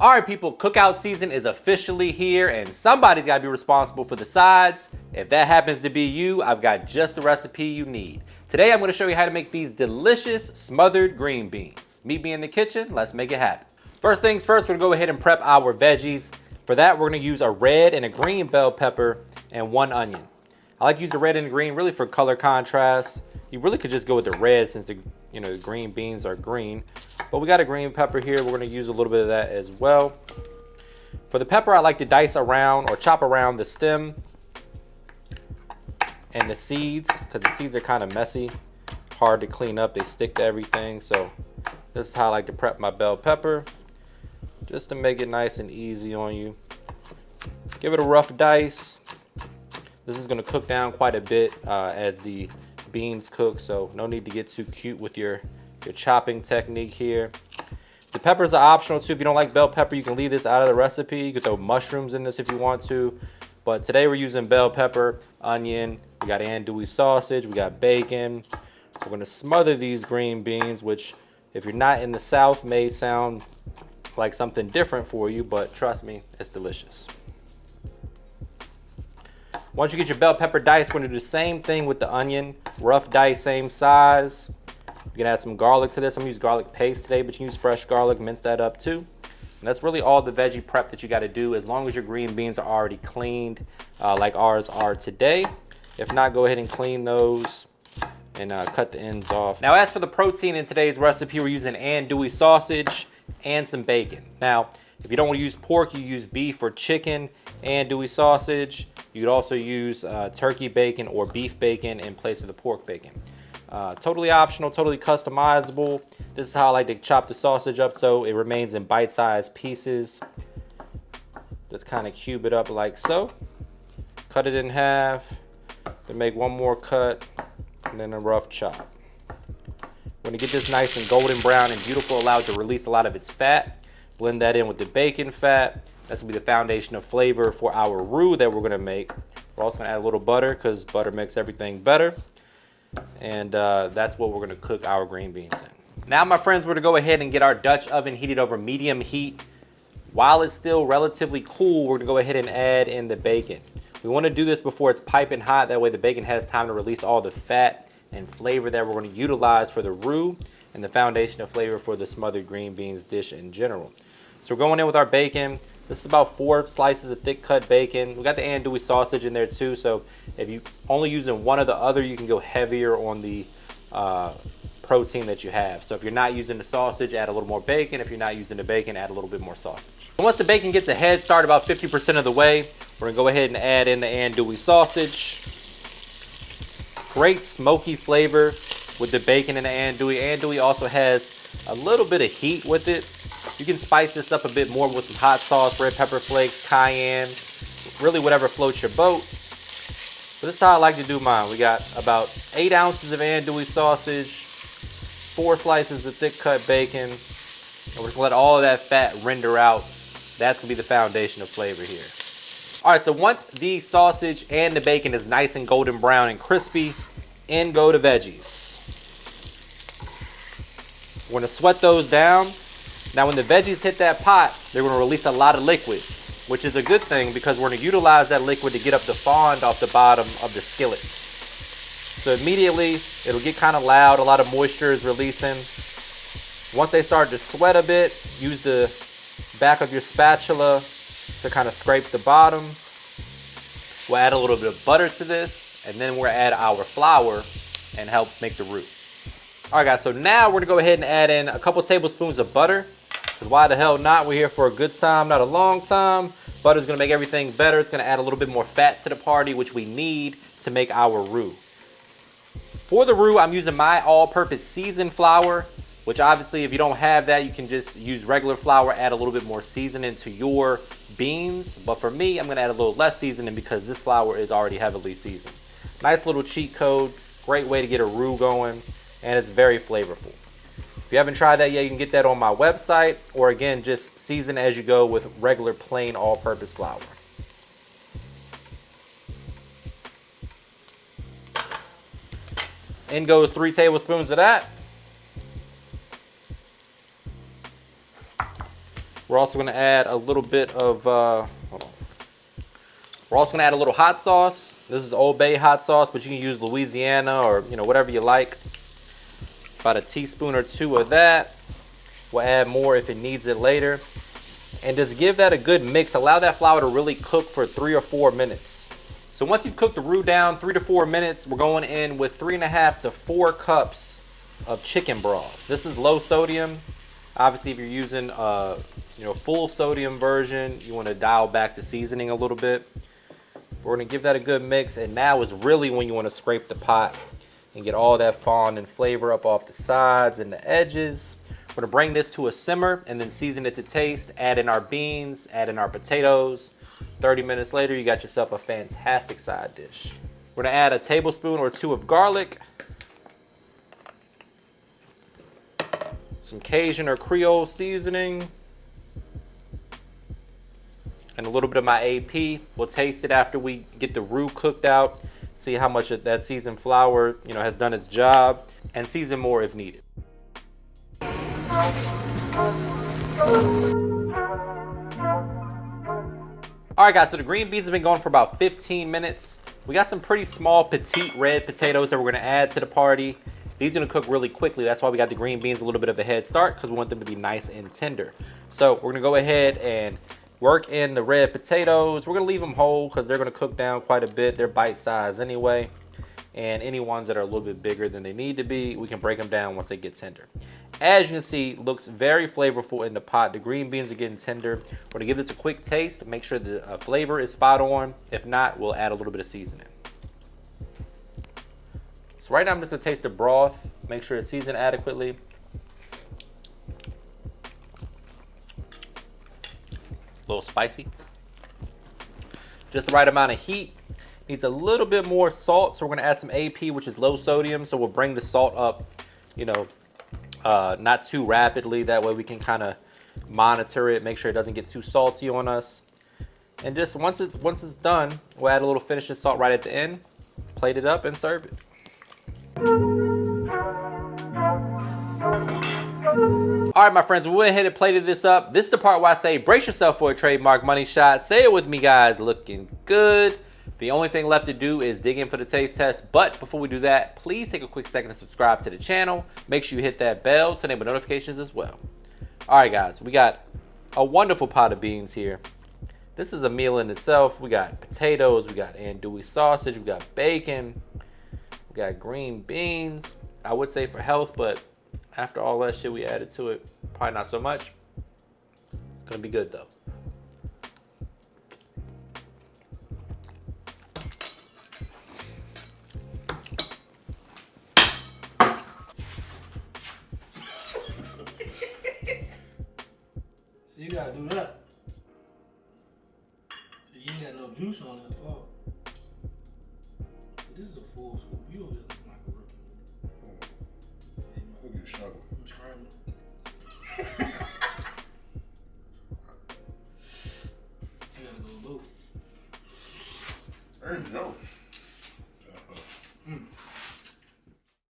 All right, people, cookout season is officially here and somebody's got to be responsible for the sides. If that happens to be you, I've got just the recipe you need. Today, I'm going to show you how to make these delicious smothered green beans. Meet me in the kitchen. Let's make it happen. First things first, we're going to go ahead and prep our veggies. For that, we're going to use a red and a green bell pepper and 1 onion. I like to use the red and the green really for color contrast. You really could just go with the red since the green beans are green. But we got a green pepper here. We're going to use a little bit of that as well. For the pepper, I like to dice around or chop around the stem and the seeds because the seeds are kind of messy, hard to clean up. They stick to everything. So this is how I like to prep my bell pepper, just to make it nice and easy on you. Give it a rough dice. This is going to cook down quite a bit as the beans cook, so no need to get too cute with your chopping technique here. The peppers are optional too. If you don't like bell pepper, you can leave this out of the recipe. You can throw mushrooms in this if you want to, but today we're using bell pepper, onion, we got andouille sausage, we got bacon. We're going to smother these green beans, which if you're not in the South may sound like something different for you, but trust me, it's delicious. Once you get your bell pepper dice, we're going to do the same thing with the onion. Rough dice, same size. You can add some garlic to this. I'm going to use garlic paste today, but you can use fresh garlic, mince that up too. And that's really all the veggie prep that you got to do, as long as your green beans are already cleaned like ours are today. If not, go ahead and clean those and cut the ends off. Now, as for the protein in today's recipe, we're using andouille sausage and some bacon. Now, if you don't want to use pork, you use beef or chicken andouille sausage. You could also use turkey bacon or beef bacon in place of the pork bacon. Totally optional, totally customizable. This is how I like to chop the sausage up so it remains in bite-sized pieces. Just kind of cube it up like so. Cut it in half. Then make one more cut and then a rough chop. When you get this nice and golden brown and beautiful, allow it to release a lot of its fat. Blend that in with the bacon fat. That's gonna be the foundation of flavor for our roux that we're gonna make. We're also gonna add a little butter because butter makes everything better. And that's what we're gonna cook our green beans in. Now, my friends, we're gonna go ahead and get our Dutch oven heated over medium heat. While it's still relatively cool, we're gonna go ahead and add in the bacon. We wanna do this before it's piping hot. That way the bacon has time to release all the fat and flavor that we're gonna utilize for the roux and the foundation of flavor for the smothered green beans dish in general. So we're going in with our bacon. This is about 4 slices of thick cut bacon. We got the andouille sausage in there too, so if you only using one or the other, you can go heavier on the protein that you have. So if you're not using the sausage, add a little more bacon. If you're not using the bacon, add a little bit more sausage. And once the bacon gets a head start about 50% of the way, we're gonna go ahead and add in the andouille sausage. Great smoky flavor with the bacon and the andouille. Andouille also has a little bit of heat with it. You can spice this up a bit more with some hot sauce, red pepper flakes, cayenne, really whatever floats your boat. But this is how I like to do mine. We got about 8 ounces of andouille sausage, 4 slices of thick cut bacon, and we're just gonna let all of that fat render out. That's gonna be the foundation of flavor here. All right, so once the sausage and the bacon is nice and golden brown and crispy, in go the veggies. We're gonna sweat those down. Now, when the veggies hit that pot, they're going to release a lot of liquid, which is a good thing because we're going to utilize that liquid to get up the fond off the bottom of the skillet. So immediately, it'll get kind of loud. A lot of moisture is releasing. Once they start to sweat a bit, use the back of your spatula to kind of scrape the bottom. We'll add a little bit of butter to this, and then we'll add our flour and help make the roux. All right, guys, so now we're going to go ahead and add in a couple tablespoons of butter. Because why the hell not? We're here for a good time, not a long time. Butter's gonna make everything better. It's gonna add a little bit more fat to the party, which we need to make our roux. For the roux, I'm using my all-purpose seasoned flour, which obviously if you don't have that, you can just use regular flour, add a little bit more seasoning to your beans. But for me, I'm gonna add a little less seasoning because this flour is already heavily seasoned. Nice little cheat code, great way to get a roux going, and it's very flavorful. If you haven't tried that yet, you can get that on my website, or again, just season as you go with regular plain all-purpose flour. In goes 3 tablespoons of that. We're also gonna add a little bit of, hold on. We're also gonna add a little hot sauce. This is Old Bay hot sauce, but you can use Louisiana or whatever you like. About a teaspoon or two of that. We'll add more if it needs it later. And just give that a good mix. Allow that flour to really cook for 3 or 4 minutes. So once you've cooked the roux down 3 to 4 minutes, we're going in with 3.5 to 4 cups of chicken broth. This is low sodium. Obviously, if you're using full sodium version, you want to dial back the seasoning a little bit. We're going to give that a good mix, and now is really when you want to scrape the pot and get all that fondant flavor up off the sides and the edges. We're gonna bring this to a simmer and then season it to taste. Add in our beans, add in our potatoes. 30 minutes later, you got yourself a fantastic side dish. We're gonna add a tablespoon or 2 of garlic, some Cajun or Creole seasoning, and a little bit of my AP. We'll taste it after we get the roux cooked out, see how much of that seasoned flour has done its job, and season more if needed. All right, guys, so the green beans have been going for about 15 minutes. We got some pretty small, petite red potatoes that we're gonna add to the party. These are gonna cook really quickly. That's why we got the green beans a little bit of a head start, because we want them to be nice and tender. So we're gonna go ahead and work in the red potatoes. We're gonna leave them whole because they're gonna cook down quite a bit. They're bite-sized anyway. And any ones that are a little bit bigger than they need to be, we can break them down once they get tender. As you can see, looks very flavorful in the pot. The green beans are getting tender. We're gonna give this a quick taste to make sure the flavor is spot on. If not, we'll add a little bit of seasoning. So right now I'm just gonna taste the broth, make sure it's seasoned adequately. A little spicy. Just the right amount of heat. Needs a little bit more salt, so we're gonna add some AP, which is low sodium, so we'll bring the salt up, not too rapidly. That way we can kind of monitor it, make sure it doesn't get too salty on us. And just once it's done, we'll add a little finishing salt right at the end, plate it up, and serve it. All right, my friends, we went ahead and plated this up. This is the part where I say, brace yourself for a trademark money shot. Say it with me, guys. Looking good. The only thing left to do is dig in for the taste test. But before we do that, please take a quick second to subscribe to the channel. Make sure you hit that bell to enable notifications as well. All right, guys, we got a wonderful pot of beans here. This is a meal in itself. We got potatoes, we got andouille sausage, we got bacon, we got green beans. I would say for health, but after all that shit we added to it, probably not so much. It's gonna be good though. So you gotta do that. So you ain't got no juice on it. Oh. This is a full scoop. You over there looking like a rookie. Look at you struggling. I'm scrambling. You gotta go low. There you go.